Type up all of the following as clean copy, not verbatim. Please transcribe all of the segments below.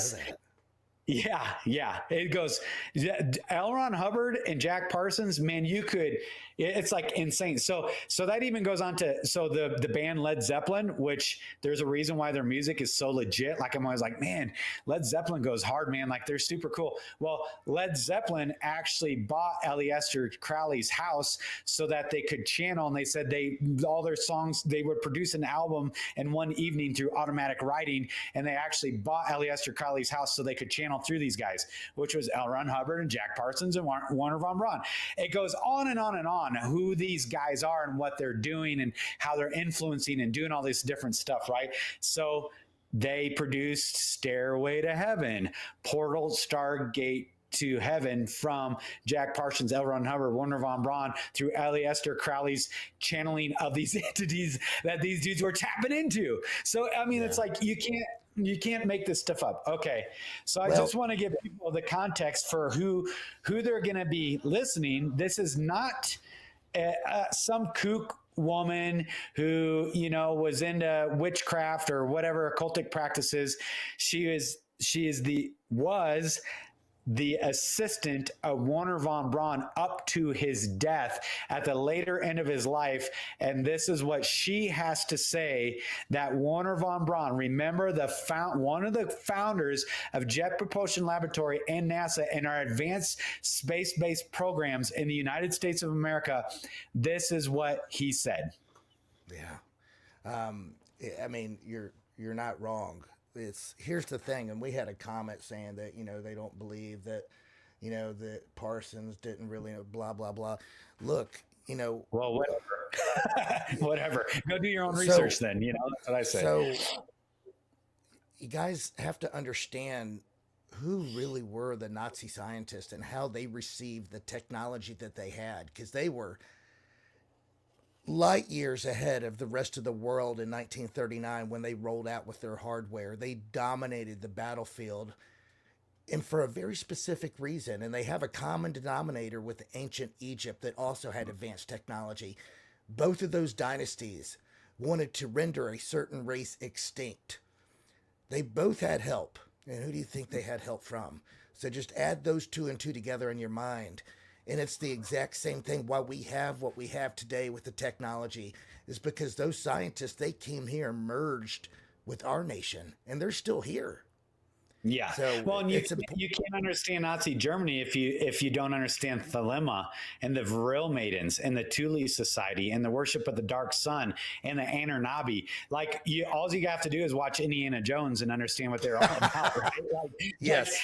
know that. Yeah. It goes, L. Ron Hubbard and Jack Parsons, man, it's like insane. So that even goes on to, so the band Led Zeppelin, which there's a reason why their music is so legit. Like I'm always like, man, Led Zeppelin goes hard, man. Like they're super cool. Well, Led Zeppelin actually bought Aleister Crowley's house so that they could channel. And they said all their songs, they would produce an album in one evening through automatic writing. And they actually bought Aleister Crowley's house so they could channel through these guys, which was L. Ron Hubbard and Jack Parsons and Warner von Braun. It goes on and on and on who these guys are and what they're doing and how they're influencing and doing all this different stuff, right? So they produced Stairway to Heaven, Portal, Stargate to Heaven from Jack Parsons, L. Ron Hubbard, Warner von Braun, through Aleister Crowley's channeling of these entities that these dudes were tapping into. So, I mean, it's like you can't make this stuff up. Okay. So I just want to give people the context for who they're going to be listening. This is not some kook woman who, was into witchcraft or whatever occultic practices. She was the assistant of Warner von Braun up to his death at the later end of his life. And this is what she has to say, that Warner von Braun, remember one of the founders of Jet Propulsion Laboratory and NASA and our advanced space-based programs in the United States of America, this is what he said. Yeah. I mean, you're not wrong. Here's the thing, and we had a comment saying that they don't believe that that Parsons didn't really blah blah blah. Look, well, whatever. Go do your own research then. That's what I say. So you guys have to understand who really were the Nazi scientists and how they received the technology that they had, because they were light years ahead of the rest of the world in 1939 when they rolled out with their hardware. They dominated the battlefield, and for a very specific reason. And they have a common denominator with ancient Egypt that also had advanced technology. Both of those dynasties wanted to render a certain race extinct. They both had help. And who do you think they had help from? So just add those two and two together in your mind. And it's the exact same thing. Why we have what we have today with the technology is because those scientists, they came here, merged with our nation, and they're still here. Yeah. So well, and you can't understand Nazi Germany if you don't understand Thelema and the Vril Maidens and the Thule Society and the worship of the Dark Sun and the Anunnaki. Like all you have to do is watch Indiana Jones and understand what they're all about, right? Yes.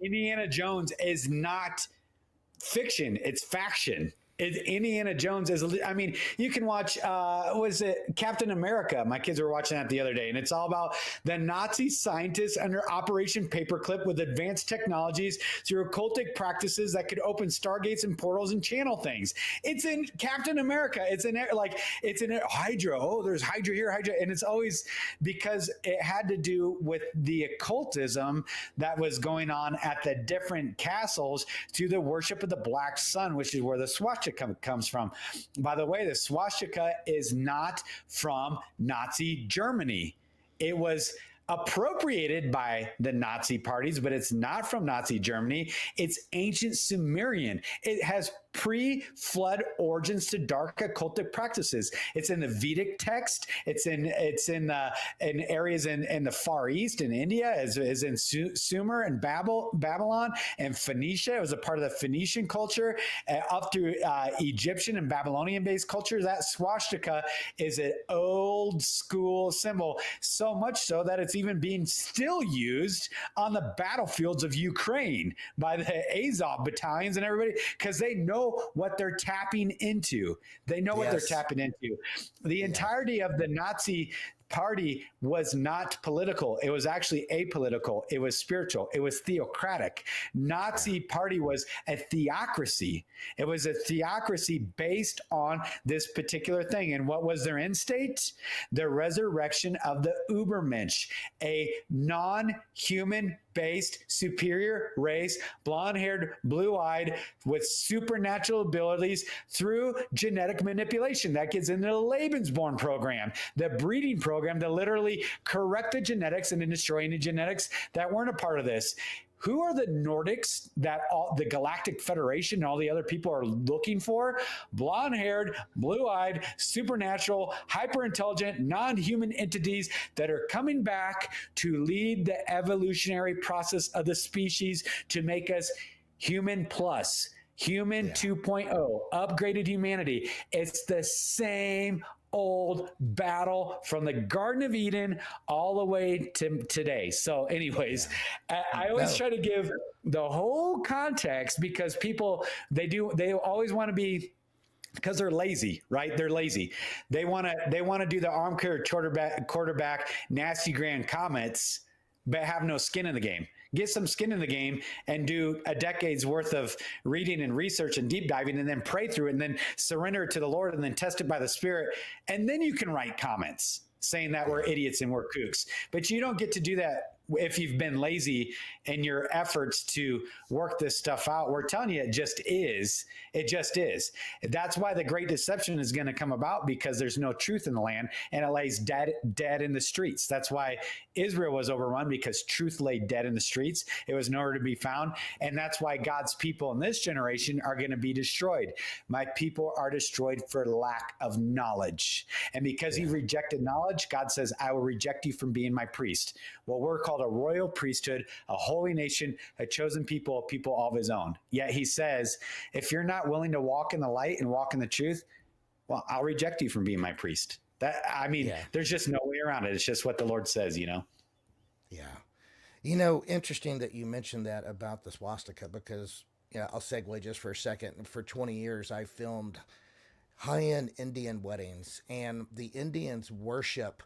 Indiana Jones is not fiction, it's faction. Indiana Jones is, you can watch, was it Captain America? My kids were watching that the other day, and it's all about the Nazi scientists under Operation Paperclip with advanced technologies through occultic practices that could open stargates and portals and channel things. It's in Captain America. It's in Hydra. Oh, there's Hydra here, Hydra. And it's always because it had to do with the occultism that was going on at the different castles through the worship of the Black Sun, which is where the swastika comes from. By the way, the swastika is not from Nazi Germany. It was appropriated by the Nazi parties, but it's not from Nazi Germany. It's ancient Sumerian. It has pre-flood origins to dark occultic practices. It's in the Vedic text. It's in areas in the Far East, in India, is in Sumer and Babylon and Phoenicia. It was a part of the Phoenician culture up through Egyptian and Babylonian-based culture. That swastika is an old school symbol, so much so that it's even being still used on the battlefields of Ukraine by the Azov battalions and everybody, because they know what they're tapping into. They know what they're tapping into. The entirety of the Nazi party was not political. It was actually apolitical. It was spiritual. It was theocratic. Nazi party was a theocracy. It was a theocracy based on this particular thing. And what was their end state? The resurrection of the Übermensch, a non-human based superior race, blonde-haired, blue-eyed, with supernatural abilities through genetic manipulation. That gets into the Lebensborn program, the breeding program that literally correct the genetics and then destroy any genetics that weren't a part of this. Who are the Nordics that the Galactic Federation and all the other people are looking for? Blonde-haired, blue-eyed, supernatural, hyper-intelligent, non-human entities that are coming back to lead the evolutionary process of the species to make us human plus, human 2.0, upgraded humanity. It's the same old battle from the Garden of Eden all the way to today. So anyways, I always try to give the whole context because people, they always want to be, because they're lazy, right? They're lazy. They want to do the armchair quarterback, nasty grand comments, but have no skin in the game. Get some skin in the game and do a decade's worth of reading and research and deep diving and then pray through it and then surrender it to the Lord and then test it by the Spirit. And then you can write comments saying that we're idiots and we're kooks. But you don't get to do that if you've been lazy in your efforts to work this stuff out. We're telling you, it just is. It just is. That's why the great deception is going to come about, because there's no truth in the land and it lays dead in the streets. That's why Israel was overrun, because truth lay dead in the streets. It was nowhere to be found. And that's why God's people in this generation are going to be destroyed. My people are destroyed for lack of knowledge. And because he rejected knowledge, God says, I will reject you from being my priest. Well, we're called a royal priesthood, a holy nation, a chosen people, a people all of his own. Yet he says, if you're not willing to walk in the light and walk in the truth, well, I'll reject you from being my priest. There's just no way around it. It's just what the Lord says, Yeah. Interesting that you mentioned that about the swastika, because, I'll segue just for a second. For 20 years, I filmed high-end Indian weddings, and the Indians worship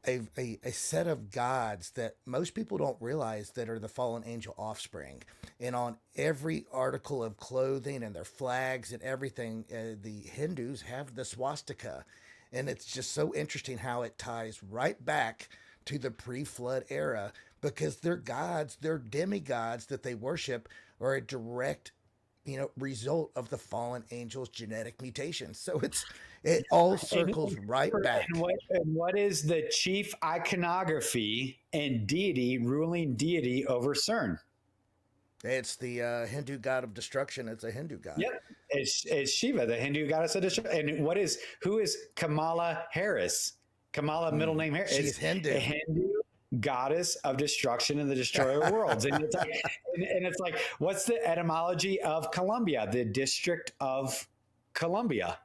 a set of gods that most people don't realize that are the fallen angel offspring. And on every article of clothing and their flags and everything, the Hindus have the swastika. And it's just so interesting how it ties right back to the pre-flood era, because their gods, their demigods that they worship, are a direct result of the fallen angel's genetic mutation. So it all circles right back. And what is the chief iconography and deity, ruling deity over CERN? It's the Hindu god of destruction. It's a Hindu god. Yep. It's Shiva, the Hindu goddess of destruction. And who is Kamala Harris? Kamala, middle name Harris. She's Hindu. A Hindu goddess of destruction and the destroyer of worlds. And it's like, what's the etymology of Columbia? The District of Columbia.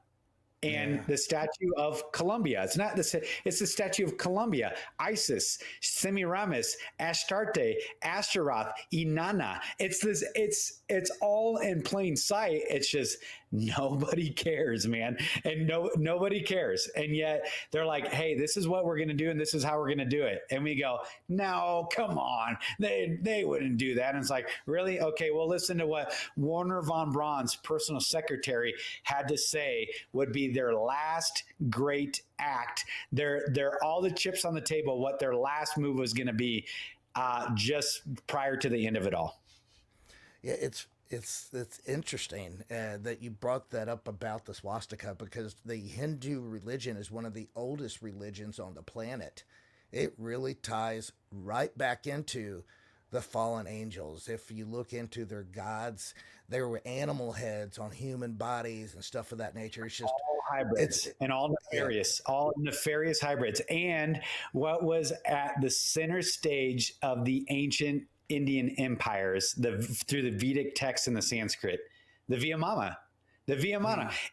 And the Statue of Columbia. It's not it's the Statue of Columbia. Isis, Semiramis, Astarte, Astaroth, Inanna. It's all in plain sight. It's just nobody cares, man. And nobody cares. And yet they're like, hey, this is what we're going to do, and this is how we're going to do it. And we go, no, come on. They wouldn't do that. And it's like, really? Okay, well, listen to what Warner von Braun's personal secretary had to say would be their last great act. They're all the chips on the table, what their last move was going to be just prior to the end of it all. Yeah, it's interesting that you brought that up about the swastika, because the Hindu religion is one of the oldest religions on the planet. It really ties right back into the fallen angels. If you look into their gods, there were animal heads on human bodies and stuff of that nature. It's just all hybrids and all nefarious hybrids. And what was at the center stage of the ancient Indian empires, through the Vedic text and the Sanskrit, the Vimana,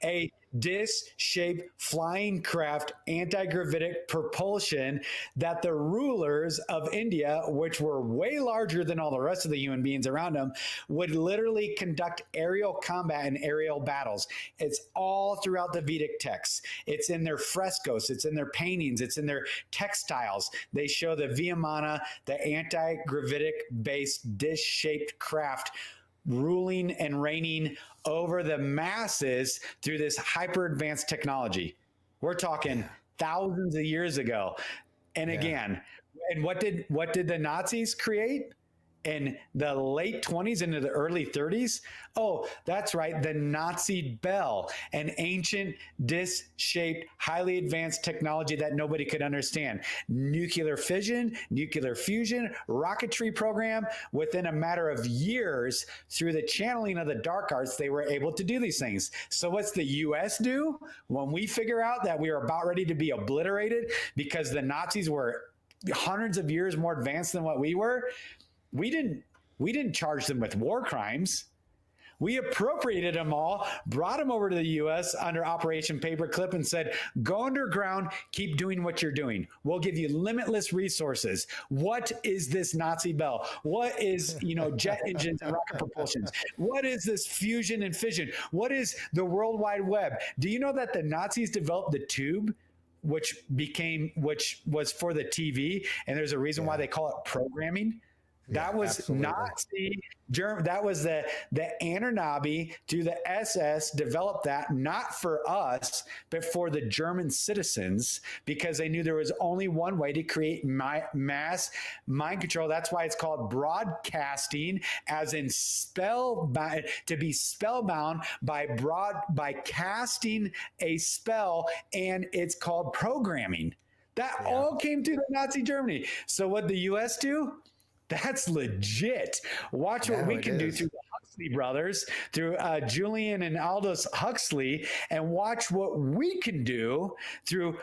a disc-shaped flying craft, anti-gravitic propulsion that the rulers of India, which were way larger than all the rest of the human beings around them, would literally conduct aerial combat and aerial battles. It's all throughout the Vedic texts. It's in their frescoes. It's in their paintings. It's in their textiles. They show the Vimana, the anti-gravitic-based disc-shaped craft, ruling and reigning over the masses through this hyper advanced technology. We're talking thousands of years ago. And again, and what did the Nazis create? in the late 20s into the early 30s. Oh, that's right. The Nazi bell, an ancient, disc-shaped, highly advanced technology that nobody could understand. Nuclear fission, nuclear fusion, rocketry program. Within a matter of years, through the channeling of the dark arts, they were able to do these things. So what's the U.S. do when we figure out that we are about ready to be obliterated because the Nazis were hundreds of years more advanced than what we were? We didn't charge them with war crimes. We appropriated them all, brought them over to the U.S. under Operation Paperclip and said, go underground, keep doing what you're doing. We'll give you limitless resources. What is this Nazi bell? What is, jet engines and rocket propulsions? What is this fusion and fission? What is the World Wide Web? Do you know that the Nazis developed the tube, which was for the TV? And there's a reason why they call it programming. That was absolutely. Nazi German. That was the Anunnaki through the SS developed that, not for us, but for the German citizens, because they knew there was only one way to create mass mind control. That's why it's called broadcasting, as in spellbound, to be spellbound by casting a spell, and it's called programming. That all came through the Nazi Germany. So what the U.S. do? That's legit. Watch what we can do through the Huxley brothers, through Julian and Aldous Huxley, and watch what we can do through,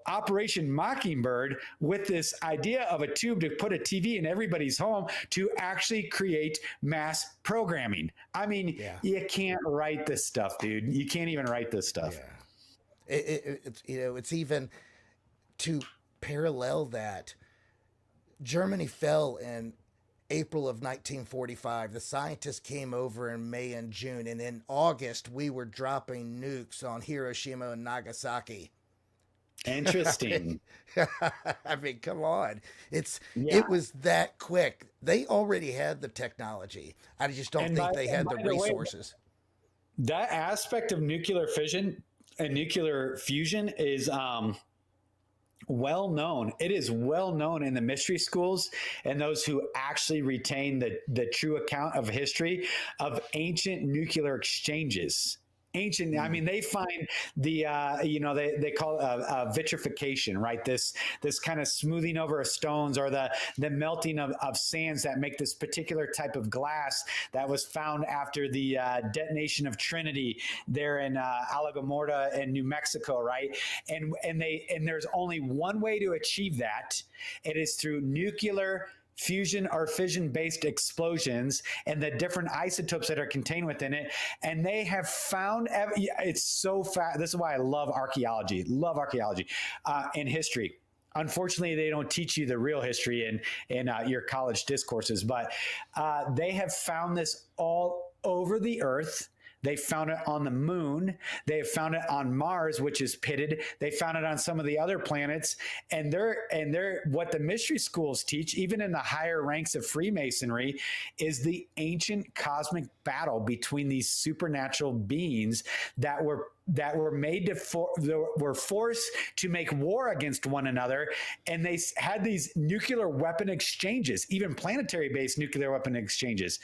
Operation Mockingbird, with this idea of a tube to put a TV in everybody's home to actually create mass programming. I mean, you can't write this stuff, dude. You can't even write this stuff. Yeah. It's even to parallel that. Germany fell in April of 1945. The scientists came over in May and June, and in August we were dropping nukes on Hiroshima and Nagasaki. Interesting. I mean, come on. It was that quick. They already had the technology. I just don't think they had the resources. That aspect of nuclear fission and nuclear fusion is well known. It is well known in the mystery schools and those who actually retain the true account of history of ancient nuclear exchanges. Ancient, I mean, they find the, they call it vitrification, right? This kind of smoothing over of stones, or the melting of sands that make this particular type of glass that was found after the detonation of Trinity there in Alamogordo in New Mexico, right? And there's only one way to achieve that. It is through nuclear fusion or fission-based explosions and the different isotopes that are contained within it. And they have found, it's so fast. This is why I love archaeology and history. Unfortunately, they don't teach you the real history in your college discourses, but they have found this all over the earth. They found it on the moon. They have found it on Mars, which is pitted. They found it on some of the other planets. And they're what the mystery schools teach, even in the higher ranks of Freemasonry, is the ancient cosmic battle between these supernatural beings that were made were forced to make war against one another, and they had these nuclear weapon exchanges, even planetary-based nuclear weapon exchanges.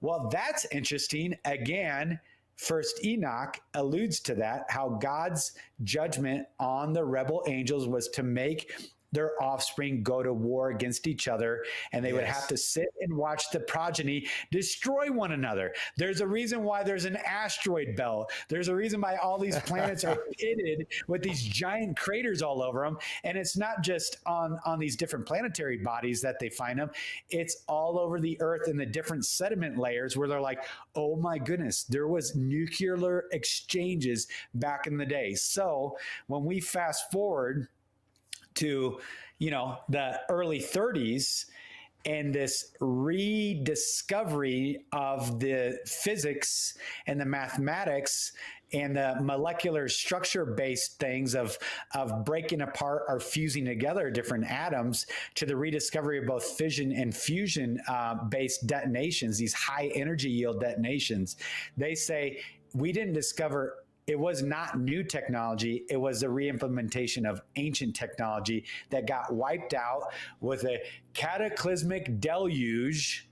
Well, that's interesting. Again, First Enoch alludes to that, how God's judgment on the rebel angels was to make their offspring go to war against each other, and they would have to sit and watch the progeny destroy one another. There's a reason why there's an asteroid belt. There's a reason why all these planets are pitted with these giant craters all over them. And it's not just on these different planetary bodies that they find them. It's all over the earth in the different sediment layers where they're like, oh my goodness, there was nuclear exchanges back in the day. So when we fast forward to, the early 30s, and this rediscovery of the physics and the mathematics and the molecular structure-based things of breaking apart or fusing together different atoms, to the rediscovery of both fission and fusion based detonations, these high energy yield detonations. They say we didn't discover it was not new technology. It was the reimplementation of ancient technology that got wiped out with a cataclysmic deluge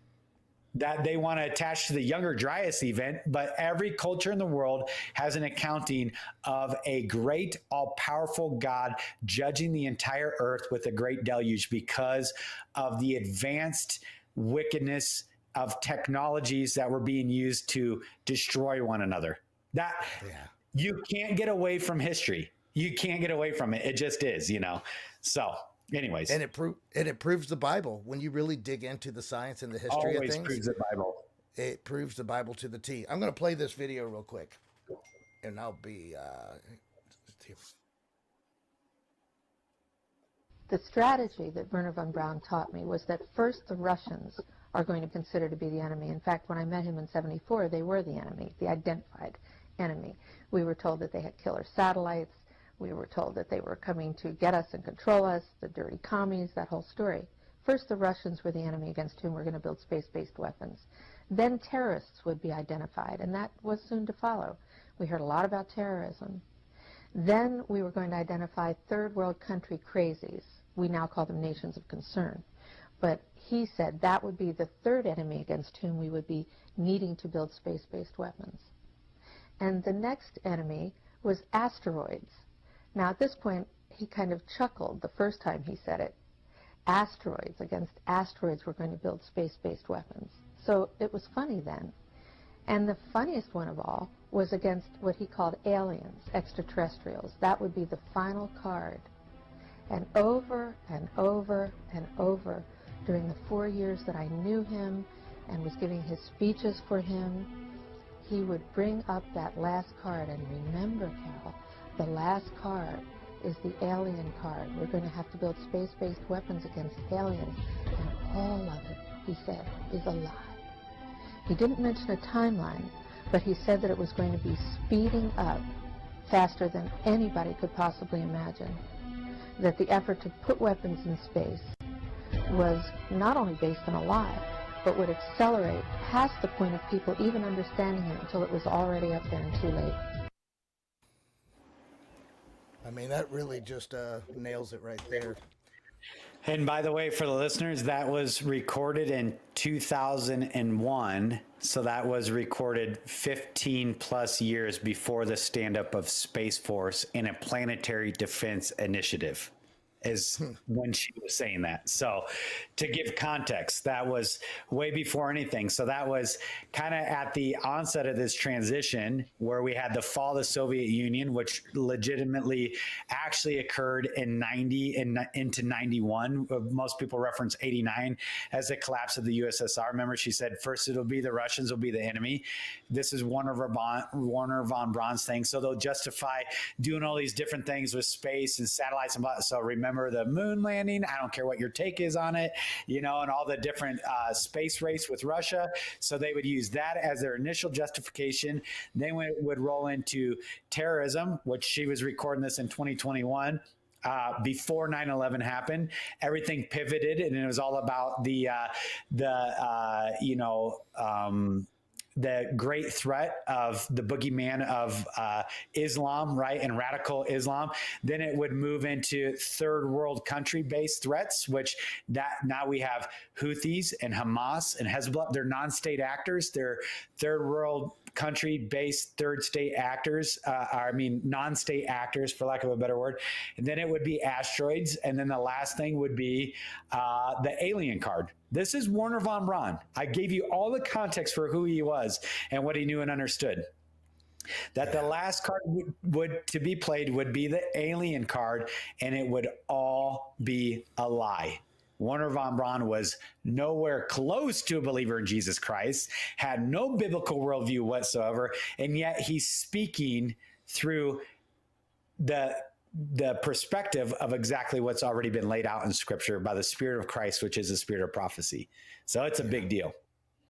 that they want to attach to the Younger Dryas event. But every culture in the world has an accounting of a great, all-powerful God judging the entire earth with a great deluge because of the advanced wickedness of technologies that were being used to destroy one another. That you can't get away from history. You can't get away from it. It just is, you know. So anyways, and it proves the Bible when you really dig into the science and the history of always things. proves the Bible. It proves the Bible to the T. I'm going to play this video real quick, and I'll be. The strategy that Wernher von Braun taught me was that first the Russians are going to consider to be the enemy. In fact, when I met him in '74, they were the enemy, the identified enemy. We were told that they had killer satellites. We were told that they were coming to get us and control us, the dirty commies, that whole story. First, the Russians were the enemy against whom we're going to build space-based weapons. Then terrorists would be identified, and that was soon to follow. We heard a lot about terrorism. Then we were going to identify third world country crazies. We now call them nations of concern. But he said that would be the third enemy against whom we would be needing to build space-based weapons. And the next enemy was asteroids. Now, at this point, he kind of chuckled the first time he said it. Asteroids, against asteroids, we're going to build space-based weapons. So it was funny then. And the funniest one of all was against what he called aliens, extraterrestrials. That would be the final card. And over and over and over, during the 4 years that I knew him and was giving his speeches for him, he would bring up that last card. And remember, Carol, the last card is the alien card. We're going to have to build space-based weapons against aliens. And all of it, he said, is a lie. He didn't mention a timeline, but he said that it was going to be speeding up faster than anybody could possibly imagine. That the effort to put weapons in space was not only based on a lie, but would accelerate past the point of people even understanding it until it was already up there and too late. I mean, that really just nails it right there. And by the way, for the listeners, that was recorded in 2001. So that was recorded 15 plus years before the stand-up of Space Force in a planetary defense initiative, is when she was saying that. So to give context, that was way before anything. So that was kind of at the onset of this transition where we had the fall of the Soviet Union, which legitimately actually occurred in 90 and into 91. Most people reference 89 as the collapse of the USSR. Remember, she said, first it'll be the Russians will be the enemy. This is Wernher von Braun's thing. So they'll justify doing all these different things with space and satellites and blah. So remember the moon landing. I don't care what your take is on it, you know, and all the different space race with Russia. So they would use that as their initial justification. Then we would roll into terrorism, which she was recording this in 2021. Before 9/11 happened, everything pivoted, and it was all about the great threat of the boogeyman of Islam, right, and radical Islam. Then it would move into third world country-based threats, which that now we have Houthis and Hamas and Hezbollah. They're non-state actors. They're third world country-based third state actors, non-state actors, for lack of a better word. And then it would be asteroids. And then the last thing would be the alien card. This is Wernher von Braun. I gave you all the context for who he was and what he knew and understood. That the last card would to be played would be the alien card, and it would all be a lie. Wernher von Braun was nowhere close to a believer in Jesus Christ, had no biblical worldview whatsoever, and yet he's speaking through the perspective of exactly what's already been laid out in Scripture by the Spirit of Christ, which is the spirit of prophecy. So it's a big deal.